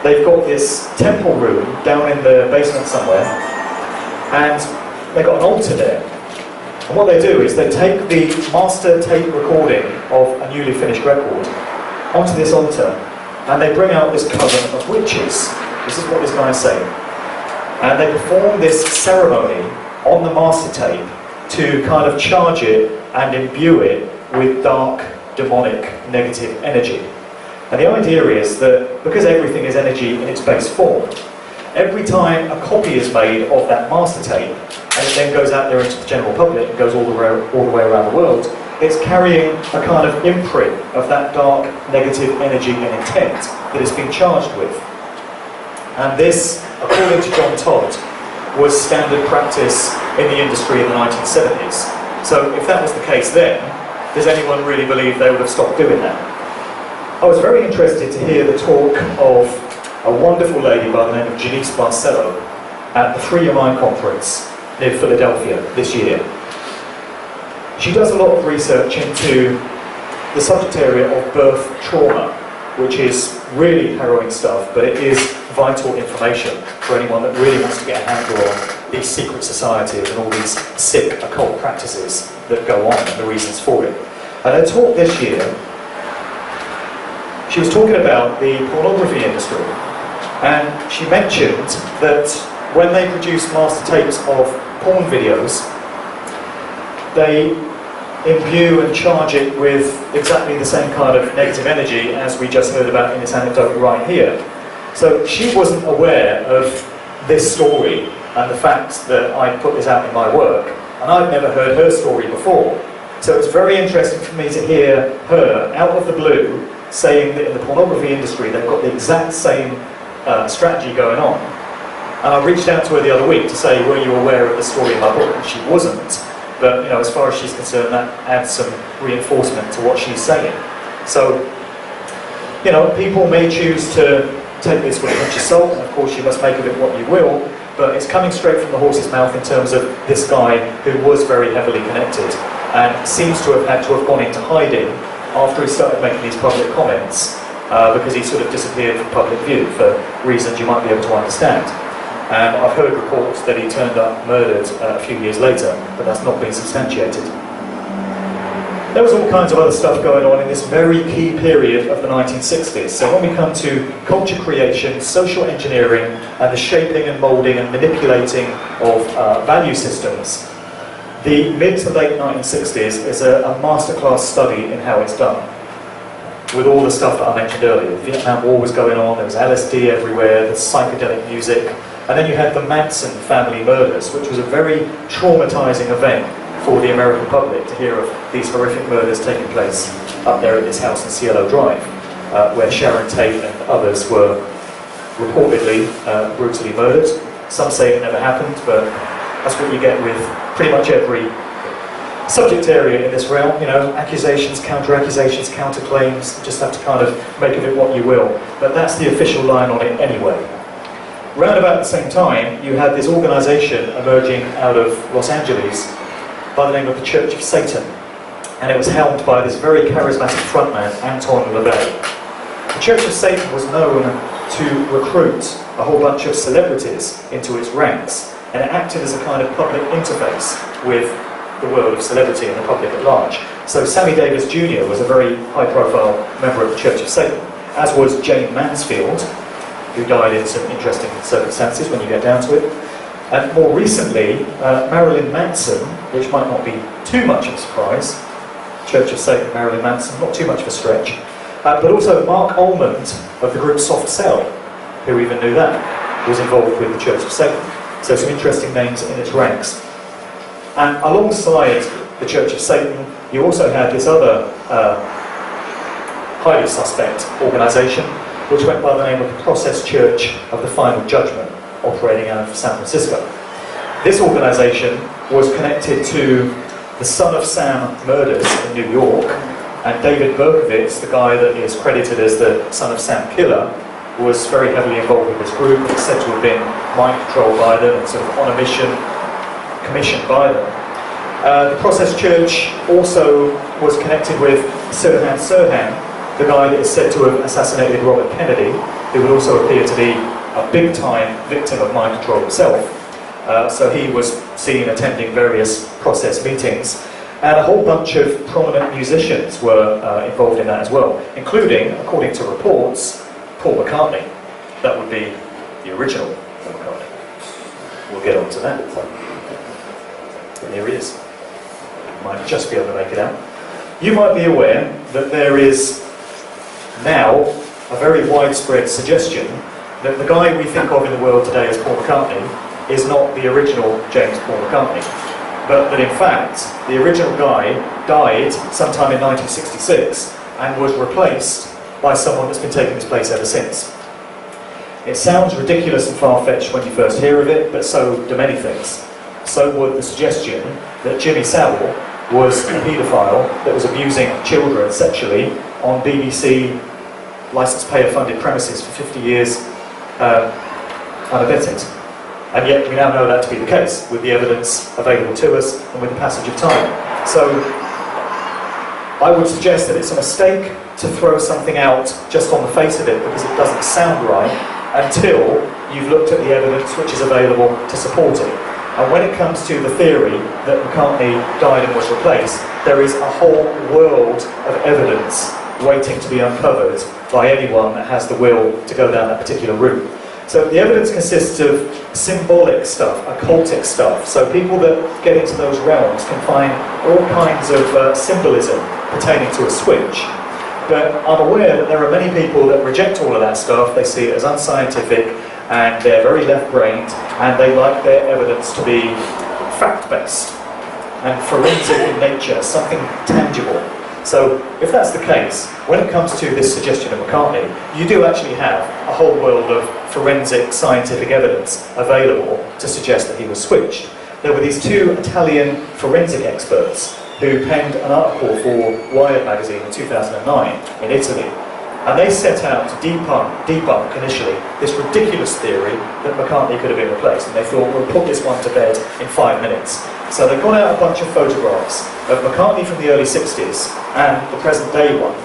they've got this temple room down in the basement somewhere, and they've got an altar there. And what they do is they take the master tape recording of a newly finished record onto this altar, and they bring out this coven of witches. This is what this guy is saying. And they perform this ceremony on the master tape to kind of charge it and imbue it with dark, demonic, negative energy. And the idea is that because everything is energy in its base form, every time a copy is made of that master tape, and it then goes out there into the general public and goes all the way around the world, it's carrying a kind of imprint of that dark, negative energy and intent that it's been charged with. And this, according to John Todd, was standard practice in the industry in the 1970s. So if that was the case then, does anyone really believe they would have stopped doing that? I was very interested to hear the talk of a wonderful lady by the name of Janice Barcelo at the Free Your Mind conference near Philadelphia this year. She does a lot of research into the subject area of birth trauma, which is really harrowing stuff, but it is vital information for anyone that really wants to get a handle on these secret societies and all these sick occult practices that go on and the reasons for it. And her talk this year, she was talking about the pornography industry, and she mentioned that when they produce master tapes of porn videos, they imbue and charge it with exactly the same kind of negative energy as we just heard about in this anecdote right here. So she wasn't aware of this story and the fact that I put this out in my work, and I'd never heard her story before. So it's very interesting for me to hear her, out of the blue, saying that in the pornography industry they've got the exact same strategy going on. And I reached out to her the other week to say, were you aware of the story in my book? And she wasn't. But as far as she's concerned, that adds some reinforcement to what she's saying. So, people may choose to take this with a pinch of salt, and of course you must make of it what you will, but it's coming straight from the horse's mouth in terms of this guy who was very heavily connected and seems to have had to have gone into hiding after he started making these public comments, because he sort of disappeared from public view for reasons you might be able to understand. And I've heard reports that he turned up murdered a few years later, but that's not been substantiated. There was all kinds of other stuff going on in this very key period of the 1960s. So when we come to culture creation, social engineering, and the shaping and moulding and manipulating of value systems, the mid to late 1960s is a masterclass study in how it's done. With all the stuff that I mentioned earlier. The Vietnam War was going on, there was LSD everywhere, there's psychedelic music, and then you had the Manson family murders, which was a very traumatizing event for the American public to hear of these horrific murders taking place up there at this house in Cielo Drive, where Sharon Tate and others were reportedly brutally murdered. Some say it never happened, but that's what you get with pretty much every subject area in this realm. Accusations, counter-accusations, counter-claims, just have to kind of make of it what you will. But that's the official line on it anyway. Round about the same time, you had this organisation emerging out of Los Angeles by the name of the Church of Satan, and it was helmed by this very charismatic frontman, Anton LaVey. The Church of Satan was known to recruit a whole bunch of celebrities into its ranks, and it acted as a kind of public interface with the world of celebrity and the public at large. So Sammy Davis Jr. was a very high-profile member of the Church of Satan, as was Jane Mansfield, who died in some interesting circumstances when you get down to it. And more recently, Marilyn Manson, which might not be too much of a surprise, Church of Satan, Marilyn Manson, not too much of a stretch, but also Mark Almond of the group Soft Cell, who even knew that, was involved with the Church of Satan. So some interesting names in its ranks. And alongside the Church of Satan, you also had this other highly suspect organisation, which went by the name of the Process Church of the Final Judgment, operating out of San Francisco. This organisation was connected to the Son of Sam murders in New York, and David Berkowitz, the guy that is credited as the Son of Sam killer, was very heavily involved with this group. It's said to have been mind controlled by them and sort of on a mission, commissioned by them. The Process Church also was connected with Sirhan Sirhan, the guy that is said to have assassinated Robert Kennedy, who would also appear to be a big-time victim of mind control himself. So he was seen attending various Process meetings, and a whole bunch of prominent musicians were involved in that as well, including, according to reports, Paul McCartney. That would be the original Paul McCartney. We'll get on to that. And here he is. You might just be able to make it out. You might be aware that there is now a very widespread suggestion that the guy we think of in the world today as Paul McCartney is not the original James Paul McCartney, but that in fact the original guy died sometime in 1966 and was replaced by someone that's been taking his place ever since. It sounds ridiculous and far-fetched when you first hear of it, but so do many things. So would the suggestion that Jimmy Savile was a paedophile that was abusing children sexually on BBC licensed payer-funded premises for 50 years unabated. And yet we now know that to be the case, with the evidence available to us and with the passage of time. So I would suggest that it's a mistake to throw something out just on the face of it because it doesn't sound right until you've looked at the evidence which is available to support it. And when it comes to the theory that McCartney died and was replaced, there is a whole world of evidence waiting to be uncovered by anyone that has the will to go down that particular route. So the evidence consists of symbolic stuff, occultic stuff. So people that get into those realms can find all kinds of symbolism pertaining to a switch. But I'm aware that there are many people that reject all of that stuff. They see it as unscientific, and they're very left-brained, and they like their evidence to be fact-based and forensic in nature, something tangible. So if that's the case, when it comes to this suggestion of McCartney, you do actually have a whole world of forensic scientific evidence available to suggest that he was switched. there were these two Italian forensic experts who penned an article for Wired magazine in 2009 in Italy. And they set out to debunk initially this ridiculous theory that McCartney could have been replaced. And they thought, we'll put this one to bed in 5 minutes. So they got out a bunch of photographs of McCartney from the early 60s and the present day one,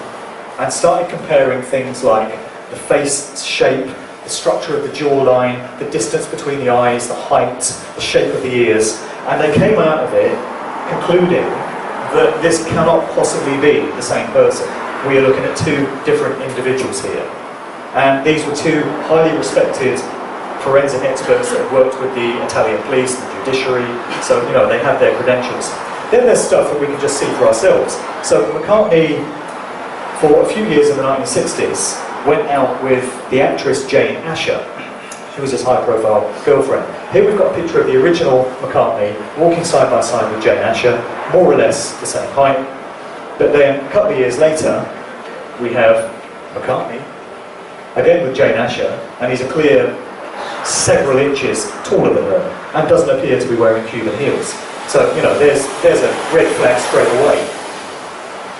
and started comparing things like the face shape, the structure of the jawline, the distance between the eyes, the height, the shape of the ears. And they came out of it concluding that this cannot possibly be the same person. We are looking at two different individuals here. And these were two highly respected forensic experts that have worked with the Italian police and the judiciary, so you know they have their credentials. Then there's stuff that we can just see for ourselves. So McCartney, for a few years in the 1960s, went out with the actress Jane Asher, who was his high-profile girlfriend. Here we've got a picture of the original McCartney walking side by side with Jane Asher, more or less the same height. But then, a couple of years later, we have McCartney, again with Jane Asher, and he's a clear several inches taller than her, and doesn't appear to be wearing Cuban heels. So, you know, there's a red flag straight away.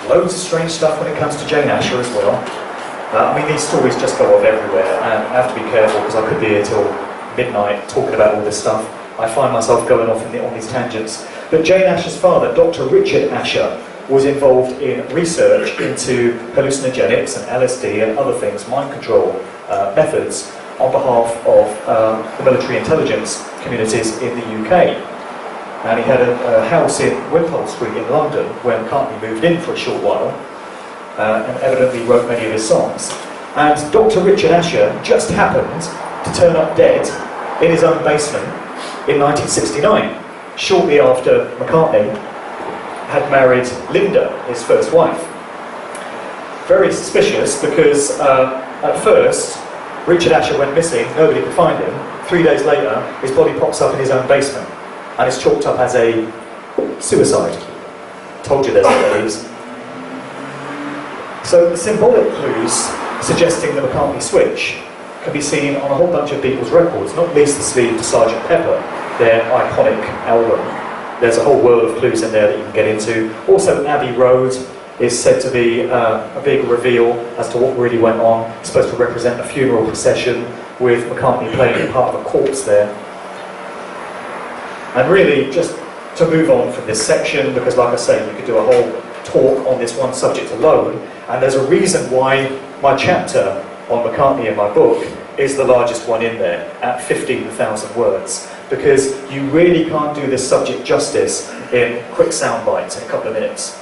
Loads of strange stuff when it comes to Jane Asher as well. I mean, these stories just go off everywhere, and I have to be careful because I could be here till midnight talking about all this stuff. I find myself going off on these tangents. But Jane Asher's father, Dr. Richard Asher, was involved in research into hallucinogenics and LSD and other things, mind control methods, on behalf of the military intelligence communities in the UK. And he had a house in Wimpole Street in London where McCartney moved in for a short while and evidently wrote many of his songs. And Dr. Richard Asher just happened to turn up dead in his own basement in 1969, shortly after McCartney had married Linda, his first wife. Very suspicious because at first Richard Asher went missing, nobody could find him. 3 days later, his body pops up in his own basement and is chalked up as a suicide. Told you there's no bodies. So the symbolic clues suggesting the McCartney switch can be seen on a whole bunch of Beatles records, not least the sleeve to Sgt. Pepper, their iconic album. There's a whole world of clues in there that you can get into. Also, Abbey Road is said to be a big reveal as to what really went on. It's supposed to represent a funeral procession with McCartney playing part of a corpse there. And really, just to move on from this section, because like I say, you could do a whole talk on this one subject alone, and there's a reason why my chapter on McCartney in my book is the largest one in there, at 15,000 words. Because you really can't do this subject justice in quick sound bites in a couple of minutes.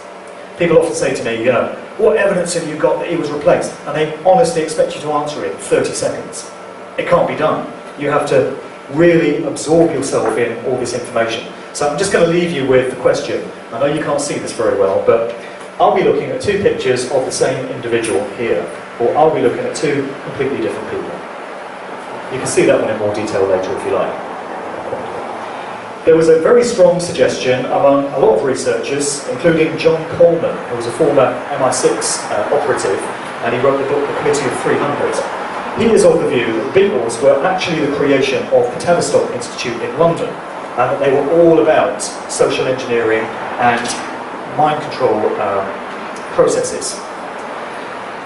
People often say to me, you know, what evidence have you got that he was replaced? And they honestly expect you to answer it in 30 seconds. It can't be done. You have to really absorb yourself in all this information. So I'm just going to leave you with the question. I know you can't see this very well, but are we looking at two pictures of the same individual here? Or are we looking at two completely different people? You can see that one in more detail later if you like. There was a very strong suggestion among a lot of researchers, including John Coleman, who was a former MI6 operative, and he wrote the book The Committee of 300. He is of the view that the Beatles were actually the creation of the Tavistock Institute in London, and that they were all about social engineering and mind control processes.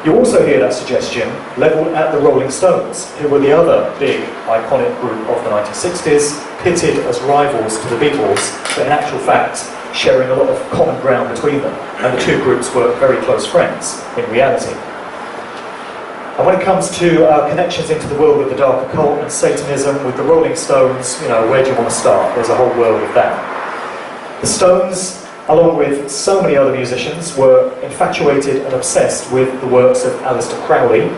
You also hear that suggestion levelled at the Rolling Stones, who were the other big iconic group of the 1960s, pitted as rivals to the Beatles, but in actual fact sharing a lot of common ground between them, and the two groups were very close friends in reality. And when it comes to connections into the world of the dark occult and Satanism with the Rolling Stones, you know, where do you want to start? There's a whole world of that. The Stones, along with so many other musicians, were infatuated and obsessed with the works of Aleister Crowley,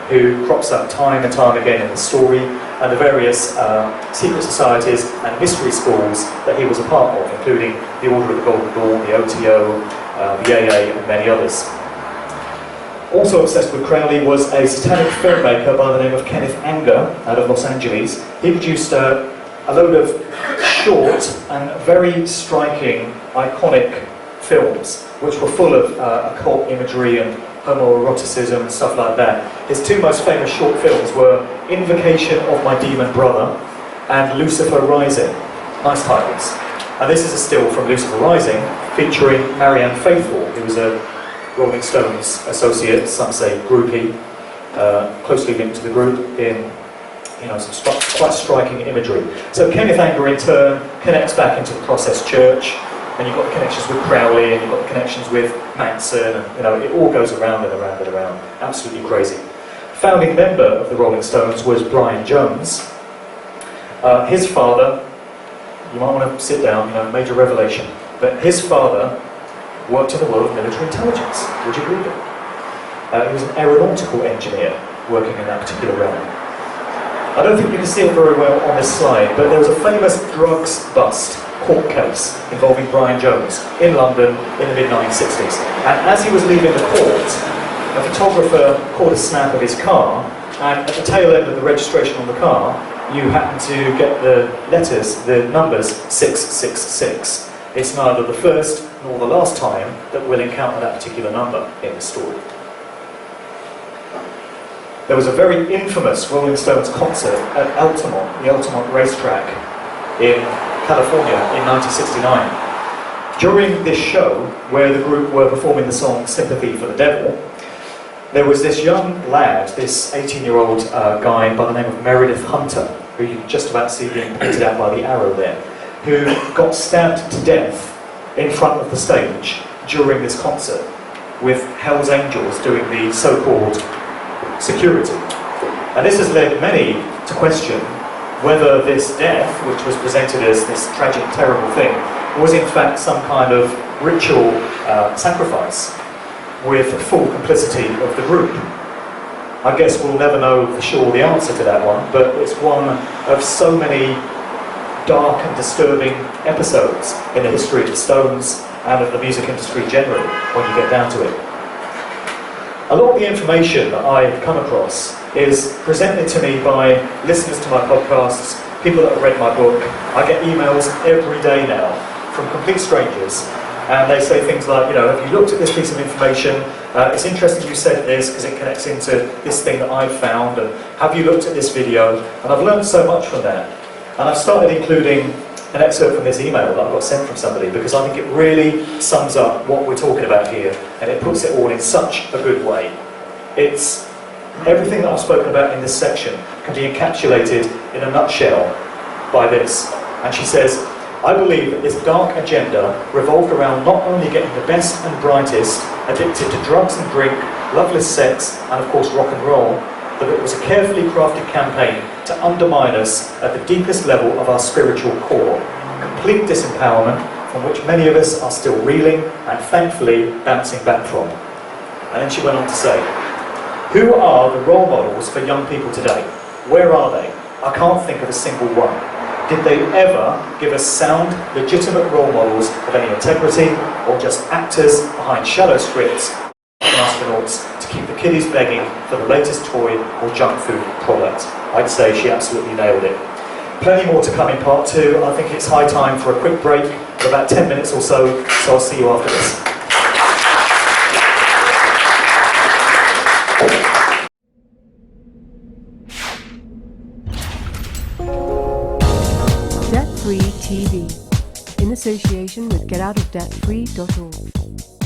who crops up time and time again in the story, and the various secret societies and mystery schools that he was a part of, including the Order of the Golden Dawn, the OTO, the AA, and many others. Also obsessed with Crowley was a satanic filmmaker by the name of Kenneth Anger, out of Los Angeles. He produced a load of short and very striking, iconic films, which were full of occult imagery and homoeroticism and stuff like that. His two most famous short films were Invocation of My Demon Brother and Lucifer Rising. Nice titles. And this is a still from Lucifer Rising, featuring Marianne Faithfull, who was a Rolling Stones associate, some say groupie, closely linked to the group in some quite striking imagery. So Kenneth Anger in turn connects back into the Process Church, and you've got the connections with Crowley, and you've got the connections with Manson, and it all goes around and around and around. Absolutely crazy. Founding member of the Rolling Stones was Brian Jones. His father, you might want to sit down, major revelation, but his father worked in the world of military intelligence. Would you believe it? He was an aeronautical engineer working in that particular realm. I don't think you can see it very well on this slide, but there was a famous drugs bust court case involving Brian Jones in London in the mid-1960s. And as he was leaving the court, a photographer caught a snap of his car, and at the tail end of the registration on the car, you happen to get the letters, the numbers 666. It's neither the first nor the last time that we'll encounter that particular number in the story. There was a very infamous Rolling Stones concert at Altamont, the Altamont racetrack in California in 1969. During this show, where the group were performing the song Sympathy for the Devil, there was this young lad, this 18-year-old guy by the name of Meredith Hunter, who you can just about see being pointed out by the arrow there, who got stabbed to death in front of the stage during this concert, with Hell's Angels doing the so-called security. And this has led many to question whether this death, which was presented as this tragic, terrible thing, was in fact some kind of ritual sacrifice with full complicity of the group. I guess we'll never know for sure the answer to that one, but it's one of so many dark and disturbing episodes in the history of the Stones and of the music industry generally, when you get down to it. A lot of the information that I've come across is presented to me by listeners to my podcasts, people that have read my book. I get emails every day now from complete strangers, and they say things like, have you looked at this piece of information? It's interesting you said this because it connects into this thing that I've found, and have you looked at this video? And I've learned so much from that. And I've started including an excerpt from this email that I got sent from somebody, because I think it really sums up what we're talking about here, and it puts it all in such a good way. It's everything that I've spoken about in this section can be encapsulated in a nutshell by this. And she says, I believe that this dark agenda revolved around not only getting the best and brightest addicted to drugs and drink, loveless sex, and of course rock and roll, but it was a carefully crafted campaign to undermine us at the deepest level of our spiritual core. Complete disempowerment from which many of us are still reeling and thankfully bouncing back from. And then she went on to say, who are the role models for young people today? Where are they? I can't think of a single one. Did they ever give us sound, legitimate role models of any integrity, or just actors behind shallow scripts and astronauts to keep the kiddies begging for the latest toy or junk food product? I'd say she absolutely nailed it. Plenty more to come in part 2. I think it's high time for a quick break, for about 10 minutes or so I'll see you after this. Debt Free TV, in association with GetOutOfDebtFree.org.